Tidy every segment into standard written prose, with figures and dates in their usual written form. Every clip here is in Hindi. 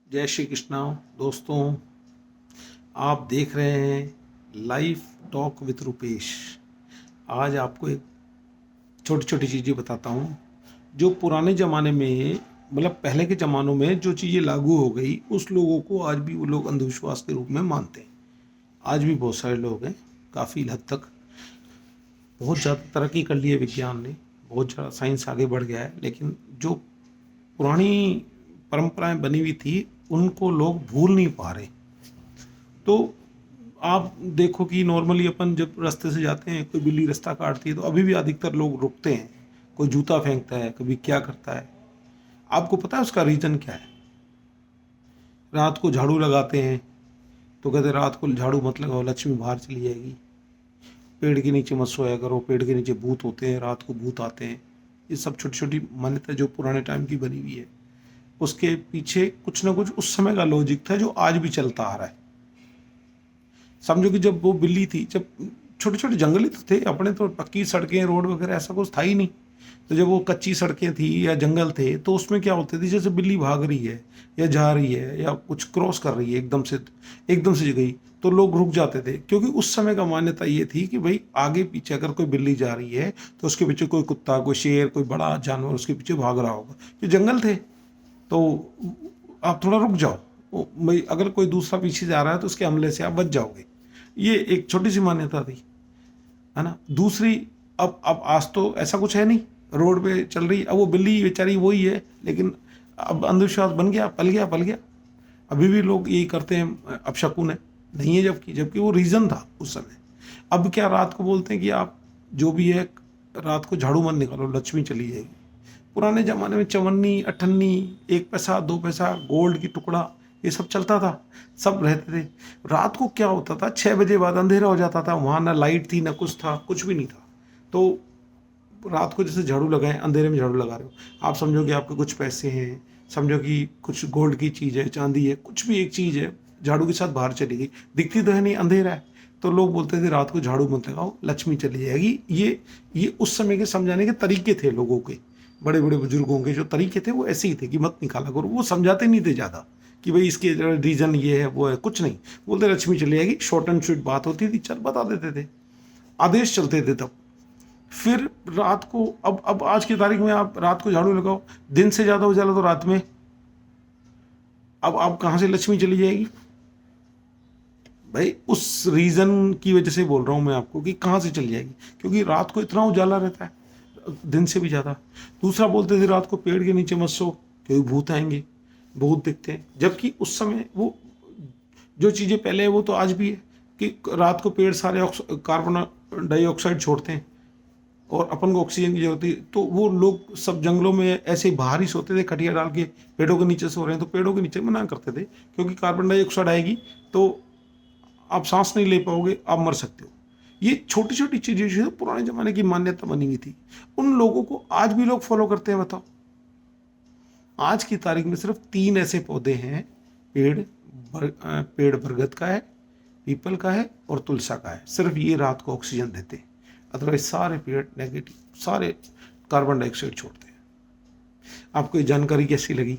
जय श्री कृष्णा दोस्तों, आप देख रहे हैं लाइव टॉक विद रुपेश। आज आपको एक छोटी छोटी चीज़ें बताता हूँ जो पुराने ज़माने में, मतलब पहले के ज़मानों में जो चीज़ें लागू हो गई, उस लोगों को आज भी वो लोग अंधविश्वास के रूप में मानते हैं। आज भी बहुत सारे लोग हैं, काफ़ी हद तक बहुत ज़्यादा तरक्की कर ली है विज्ञान ने, बहुत ज़्यादा साइंस आगे बढ़ गया है, लेकिन जो पुरानी परंपराएं बनी हुई थी उनको लोग भूल नहीं पा रहे। तो आप देखो कि नॉर्मली अपन जब रास्ते से जाते हैं, कोई बिल्ली रास्ता काटती है तो अभी भी अधिकतर लोग रुकते हैं, कोई जूता फेंकता है, कभी क्या करता है। आपको पता है उसका रीज़न क्या है? रात को झाड़ू लगाते हैं तो कहते रात को झाड़ू मत लगाओ, लक्ष्मी बाहर चली जाएगी। पेड़ के नीचे मत सोया करो, पेड़ के नीचे भूत होते हैं, रात को भूत आते हैं। ये सब छोटी छोटी मान्यता जो पुराने टाइम की बनी हुई है, उसके पीछे कुछ ना कुछ उस समय का लॉजिक था जो आज भी चलता आ रहा है। समझो कि जब वो बिल्ली थी, जब छोटे छोटे जंगल ही तो थे अपने, तो पक्की सड़कें रोड वगैरह ऐसा कुछ था ही नहीं। तो जब वो कच्ची सड़कें थी या जंगल थे तो उसमें क्या होते थे, जैसे बिल्ली भाग रही है या जा रही है या कुछ क्रॉस कर रही है, एकदम से गई तो लोग रुक जाते थे, क्योंकि उस समय का मान्यता ये थी कि भाई आगे पीछे अगर कोई बिल्ली जा रही है तो उसके पीछे कोई कुत्ता, कोई शेर, कोई बड़ा जानवर उसके पीछे भाग रहा होगा। ये जंगल थे तो आप थोड़ा रुक जाओ, भाई अगर कोई दूसरा पीछे जा रहा है तो उसके हमले से आप बच जाओगे। ये एक छोटी सी मान्यता थी, है ना। दूसरी, अब आज तो ऐसा कुछ है नहीं, रोड पे चल रही, अब वो बिल्ली बेचारी वही है, लेकिन अब अंधविश्वास बन गया, पल गया। अभी भी लोग यही करते हैं, अब शकुन है नहीं है, जबकि जबकि वो रीज़न था उस समय। अब क्या रात को बोलते हैं कि आप जो भी है रात को झाड़ू मत निकालो, लक्ष्मी चली जाएगी। पुराने ज़माने में चवन्नी, अठन्नी, 1 पैसा 2 पैसा, गोल्ड की टुकड़ा, ये सब चलता था, सब रहते थे। रात को क्या होता था, 6 बजे बाद अंधेरा हो जाता था, वहाँ ना लाइट थी ना कुछ था, कुछ भी नहीं था। तो रात को जैसे झाड़ू लगाएं, अंधेरे में झाड़ू लगा रहे हो, आप समझो कि आपके कुछ पैसे हैं, समझो कि कुछ गोल्ड की चीज़ है, चांदी है, कुछ भी एक चीज़ है, झाड़ू के साथ बाहर चली गई, दिखती तो है नहीं, अंधेरा है। तो लोग बोलते थे रात को झाड़ू मत लगाओ, लक्ष्मी चली जाएगी। ये उस समय के समझाने के तरीके थे लोगों के, बड़े बड़े बुजुर्गों के जो तरीके थे वो ऐसे ही थे कि मत निकाला करो। वो समझाते नहीं थे ज़्यादा कि भाई इसके रीज़न ये है वो है, कुछ नहीं, बोलते लक्ष्मी चली जाएगी, शॉर्ट एंड स्वीट बात होती थी, चल बता देते थे, आदेश चलते थे तब। फिर रात को, अब आज की तारीख में आप रात को झाड़ू लगाओ, दिन से ज़्यादा उजाला तो रात में, अब आप कहाँ से लक्ष्मी चली जाएगी भाई? उस रीज़न की वजह से बोल रहा हूँ मैं आपको कि कहाँ से चली जाएगी, क्योंकि रात को इतना उजाला रहता है, दिन से भी ज़्यादा। दूसरा बोलते थे रात को पेड़ के नीचे मत सो, क्योंकि भूत आएंगे, भूत दिखते हैं। जबकि उस समय वो जो चीज़ें पहले है वो तो आज भी है कि रात को पेड़ सारे कार्बन डाइऑक्साइड छोड़ते हैं और अपन को ऑक्सीजन की जरूरत है। तो वो लोग सब जंगलों में ऐसे बाहर ही सोते थे, खटिया डाल के, पेड़ों के नीचे सो रहे हैं तो पेड़ों के नीचे मना करते थे, क्योंकि कार्बन डाइऑक्साइड आएगी तो आप सांस नहीं ले पाओगे, आप मर सकते हो। ये छोटी छोटी चीजें जो है पुराने जमाने की मान्यता बनी हुई थी, उन लोगों को आज भी लोग फॉलो करते हैं। बताओ, आज की तारीख में सिर्फ 3 ऐसे पौधे हैं, पेड़ बरगद का है, पीपल का है और तुलसा का है, सिर्फ ये रात को ऑक्सीजन देते हैं। अदरवाइज सारे पेड़ नेगेटिव, सारे कार्बन डाइऑक्साइड छोड़ते हैं। आपको ये जानकारी कैसी लगी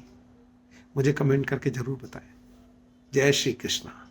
मुझे कमेंट करके जरूर बताएं। जय श्री कृष्णा।